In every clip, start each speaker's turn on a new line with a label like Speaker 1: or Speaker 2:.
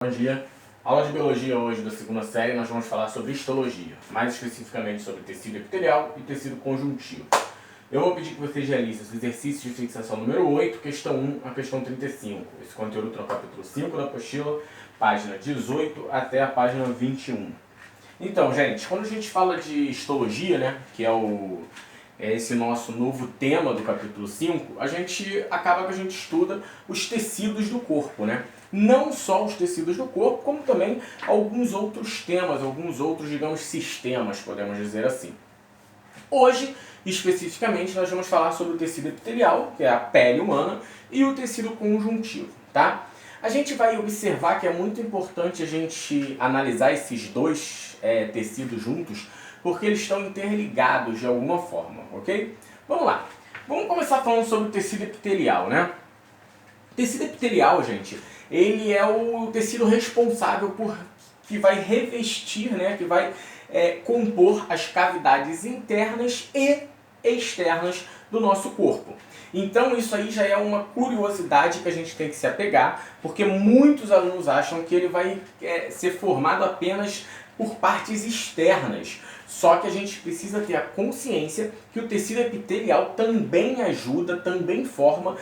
Speaker 1: Bom dia. Aula de Biologia hoje da segunda série, nós vamos falar sobre histologia, mais especificamente sobre tecido epitelial e tecido conjuntivo. Eu vou pedir que vocês realizem os exercícios de fixação número 8, questão 1 a questão 35. Esse conteúdo está no capítulo 5 da apostila, página 18 até a página 21. Então, gente, quando a gente fala de histologia, né, que é esse nosso novo tema do capítulo 5, acaba que a gente estuda os tecidos do corpo, né? Não só os tecidos do corpo, como também alguns outros temas, alguns outros, digamos, sistemas, podemos dizer assim. Hoje, especificamente, nós vamos falar sobre o tecido epitelial, que é a pele humana, e o tecido conjuntivo, tá? A gente vai observar que é muito importante a gente analisar esses dois tecidos juntos, porque eles estão interligados de alguma forma, ok? Vamos lá. Vamos começar falando sobre o tecido epitelial, né? O tecido epitelial, gente, ele é o tecido responsável que vai revestir, né, que vai compor as cavidades internas e externas do nosso corpo. Então isso aí já é uma curiosidade que a gente tem que se apegar, porque muitos alunos acham que ele vai ser formado apenas por partes externas. Só que a gente precisa ter a consciência que o tecido epitelial também ajuda, também forma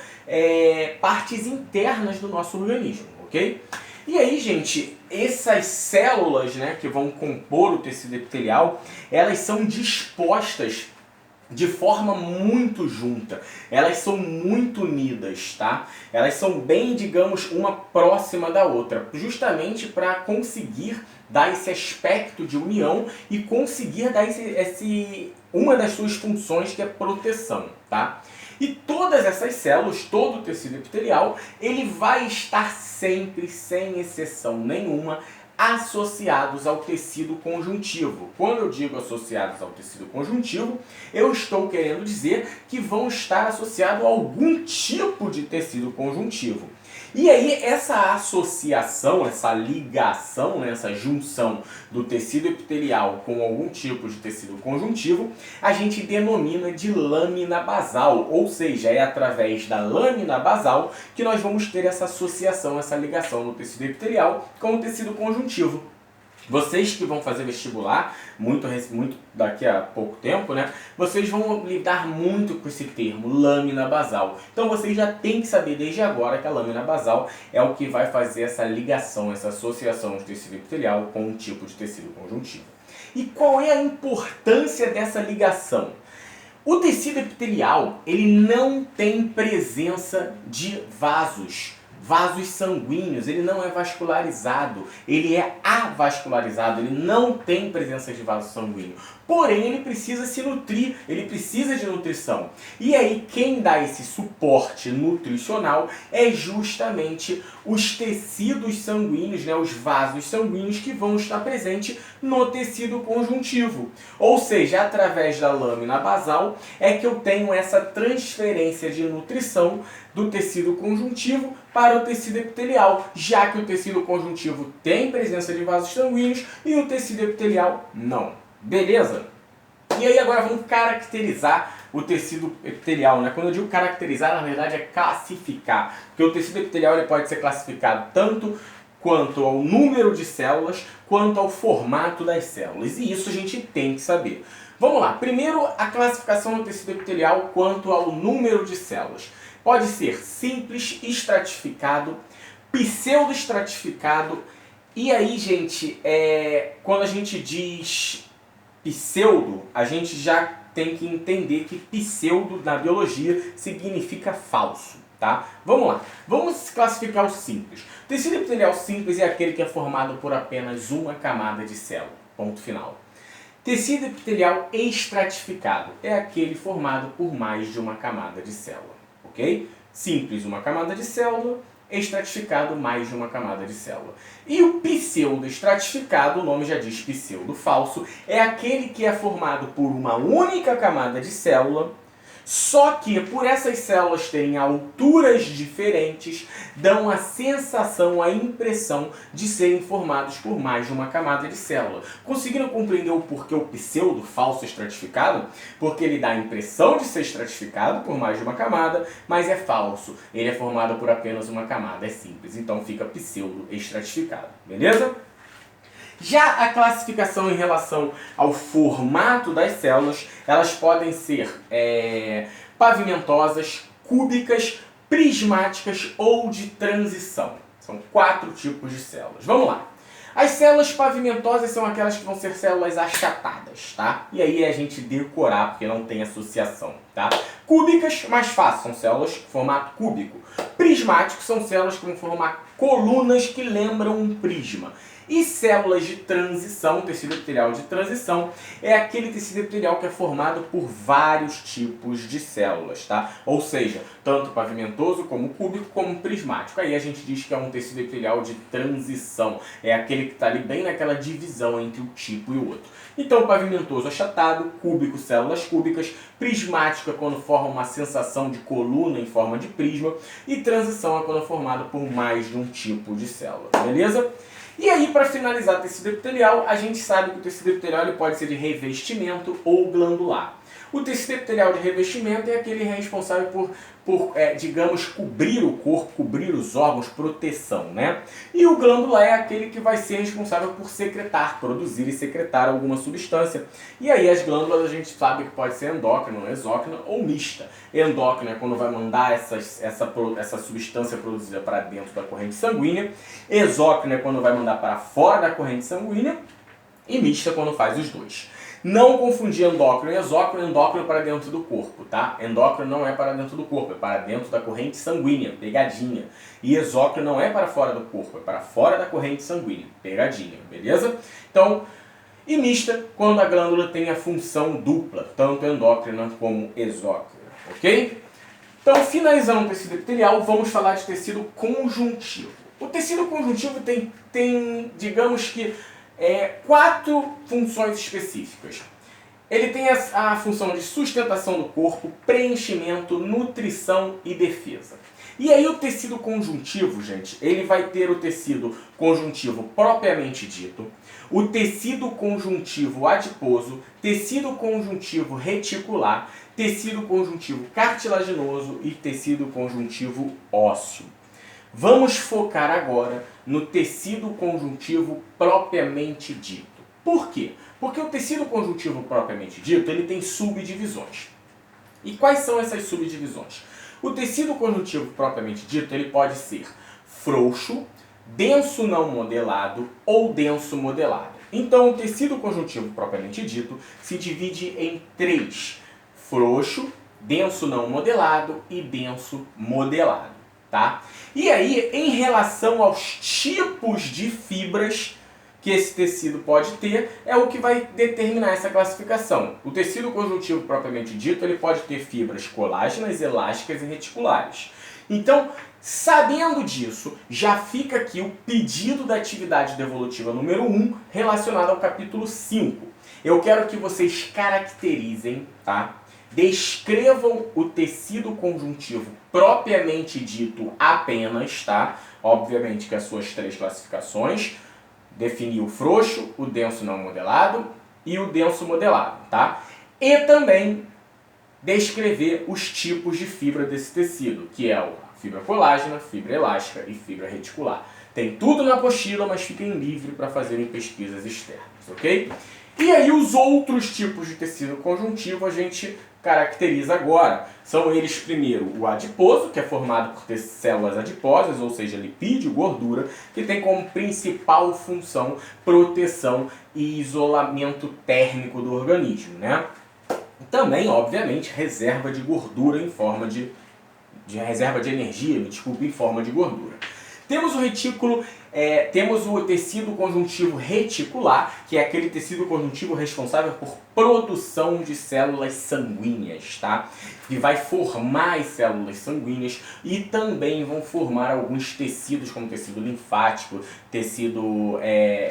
Speaker 1: partes internas do nosso organismo, ok? E aí, gente, essas células, né, que vão compor o tecido epitelial, elas são dispostas de forma muito junta, elas são muito unidas, tá? Elas são bem, digamos, uma próxima da outra, justamente para conseguir dar esse aspecto de união e conseguir dar uma das suas funções, que é proteção, tá? E todas essas células, todo o tecido epitelial, ele vai estar sempre, sem exceção nenhuma, associados ao tecido conjuntivo. Quando eu digo associados ao tecido conjuntivo, eu estou querendo dizer que vão estar associados a algum tipo de tecido conjuntivo. E aí essa associação, essa ligação, né, essa junção do tecido epitelial com algum tipo de tecido conjuntivo, a gente denomina de lâmina basal, ou seja, é através da lâmina basal que nós vamos ter essa associação, essa ligação do tecido epitelial com o tecido conjuntivo. Vocês que vão fazer vestibular, muito daqui a pouco tempo, né? Vocês vão lidar muito com esse termo, lâmina basal. Então vocês já têm que saber desde agora que a lâmina basal é o que vai fazer essa ligação, essa associação de tecido epitelial com um tipo de tecido conjuntivo. E qual é a importância dessa ligação? O tecido epitelial, ele não tem presença de vasos sanguíneos, ele não é vascularizado, ele é avascularizado, ele não tem presença de vaso sanguíneo. Porém, ele precisa se nutrir, ele precisa de nutrição. E aí, quem dá esse suporte nutricional é justamente os tecidos sanguíneos, né, os vasos sanguíneos que vão estar presentes no tecido conjuntivo. Ou seja, através da lâmina basal é que eu tenho essa transferência de nutrição do tecido conjuntivo para o tecido epitelial, já que o tecido conjuntivo tem presença de vasos sanguíneos e o tecido epitelial não. Beleza? E aí agora vamos caracterizar o tecido epitelial, né? Quando eu digo caracterizar, na verdade é classificar, porque o tecido epitelial ele pode ser classificado tanto quanto ao número de células, quanto ao formato das células, e isso a gente tem que saber. Vamos lá, primeiro a classificação do tecido epitelial quanto ao número de células. Pode ser simples, estratificado, pseudoestratificado, e aí, gente, quando a gente diz pseudo, a gente já tem que entender que pseudo na biologia significa falso, tá? Vamos lá, vamos classificar o simples. O tecido epitelial simples é aquele que é formado por apenas uma camada de célula, ponto final. Tecido epitelial estratificado é aquele formado por mais de uma camada de célula, ok? Simples, uma camada de célula. Estratificado, mais de uma camada de célula. E o pseudoestratificado, o nome já diz pseudo falso, é aquele que é formado por uma única camada de célula, Só que, por essas células terem alturas diferentes, dão a sensação, a impressão de serem formados por mais de uma camada de célula. Conseguiram compreender o porquê o pseudo falso estratificado? Porque ele dá a impressão de ser estratificado por mais de uma camada, mas é falso. Ele é formado por apenas uma camada, é simples. Então fica pseudo estratificado, beleza? Já a classificação em relação ao formato das células, elas podem ser pavimentosas, cúbicas, prismáticas ou de transição. São 4 tipos de células. Vamos lá. As células pavimentosas são aquelas que vão ser células achatadas, tá? E aí é a gente decorar, porque não tem associação, tá? Cúbicas, mais fácil, são células de formato cúbico. Prismáticos são células que vão formar colunas que lembram um prisma. E células de transição, tecido epitelial de transição, é aquele tecido epitelial que é formado por vários tipos de células, tá? Ou seja, tanto pavimentoso como cúbico como prismático. Aí a gente diz que é um tecido epitelial de transição, é aquele que está ali bem naquela divisão entre um tipo e o outro. Então, pavimentoso achatado, cúbico, células cúbicas, prismático é quando forma uma sensação de coluna em forma de prisma, e transição é quando é formado por mais de um tipo de célula, beleza? E aí, para finalizar o tecido epitelial, a gente sabe que o tecido epitelial ele pode ser de revestimento ou glandular. O tecido epitelial de revestimento é aquele responsável por digamos, cobrir o corpo, cobrir os órgãos, proteção, né? E o glandular é aquele que vai ser responsável por secretar, produzir e secretar alguma substância. E aí as glândulas a gente sabe que pode ser endócrina, exócrina ou mista. Endócrina é quando vai mandar essa substância produzida para dentro da corrente sanguínea. Exócrina é quando vai mandar para fora da corrente sanguínea. E mista quando faz os dois. Não confundir endócrino e exócrino, endócrino para dentro do corpo, tá? Endócrino não é para dentro do corpo, é para dentro da corrente sanguínea, pegadinha. E exócrino não é para fora do corpo, é para fora da corrente sanguínea, pegadinha, beleza? Então, e mista, quando a glândula tem a função dupla, tanto endócrina como exócrina, ok? Então, finalizando o tecido epitelial, vamos falar de tecido conjuntivo. O tecido conjuntivo tem digamos que, 4 funções específicas. Ele tem a função de sustentação do corpo, preenchimento, nutrição e defesa. E aí o tecido conjuntivo, gente, ele vai ter o tecido conjuntivo propriamente dito, o tecido conjuntivo adiposo, tecido conjuntivo reticular, tecido conjuntivo cartilaginoso e tecido conjuntivo ósseo. Vamos focar agora no tecido conjuntivo propriamente dito. Por quê? Porque o tecido conjuntivo propriamente dito, ele tem subdivisões. E quais são essas subdivisões? O tecido conjuntivo propriamente dito, ele pode ser frouxo, denso não modelado ou denso modelado. Então, o tecido conjuntivo propriamente dito se divide em 3: frouxo, denso não modelado e denso modelado. Tá? E aí, em relação aos tipos de fibras que esse tecido pode ter, é o que vai determinar essa classificação. O tecido conjuntivo propriamente dito, ele pode ter fibras colágenas, elásticas e reticulares. Então, sabendo disso, já fica aqui o pedido da atividade devolutiva número 1 relacionado ao capítulo 5. Eu quero que vocês caracterizem, tá? Descrevam o tecido conjuntivo propriamente dito apenas, tá? Obviamente que as suas 3 classificações, definir o frouxo, o denso não modelado e o denso modelado, tá? E também descrever os tipos de fibra desse tecido, que é a fibra colágena, fibra elástica e fibra reticular. Tem tudo na apostila, mas fiquem livres para fazerem pesquisas externas, ok? E aí os outros tipos de tecido conjuntivo a gente caracteriza agora. São eles, primeiro, o adiposo, que é formado por ter células adiposas, ou seja, lipídio, gordura, que tem como principal função proteção e isolamento térmico do organismo, né? Também, obviamente, reserva de gordura em forma de reserva de energia, em forma de gordura. Temos o retículo, temos o tecido conjuntivo reticular, que é aquele tecido conjuntivo responsável por produção de células sanguíneas, tá? Que vai formar as células sanguíneas e também vão formar alguns tecidos, como tecido linfático, tecido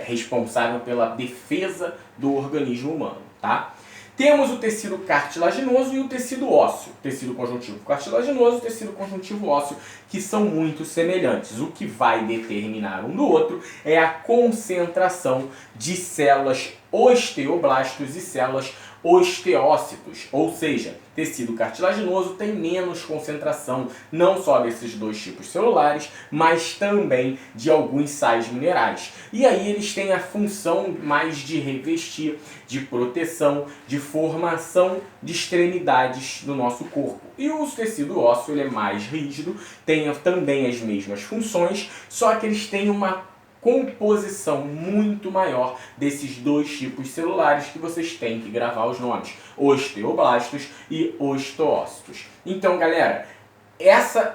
Speaker 1: responsável pela defesa do organismo humano, tá? Temos o tecido cartilaginoso e o tecido ósseo. Tecido conjuntivo cartilaginoso e tecido conjuntivo ósseo, que são muito semelhantes. O que vai determinar um do outro é a concentração de células osteoblastos e células osteócitos, ou seja, tecido cartilaginoso tem menos concentração não só desses dois tipos celulares, mas também de alguns sais minerais. E aí eles têm a função mais de revestir, de proteção, de formação de extremidades do nosso corpo. E o tecido ósseo ele é mais rígido, tem também as mesmas funções, só que eles têm uma composição muito maior desses dois tipos celulares que vocês têm que gravar os nomes, osteoblastos e osteócitos. Então, galera,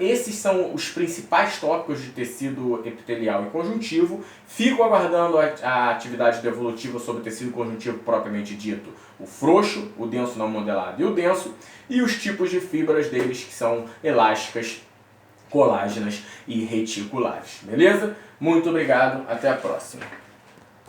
Speaker 1: esses são os principais tópicos de tecido epitelial e conjuntivo. Fico aguardando a atividade evolutiva sobre o tecido conjuntivo propriamente dito, o frouxo, o denso não modelado e o denso, e os tipos de fibras deles que são elásticas, colágenas e reticulares. Beleza? Muito obrigado, até a próxima.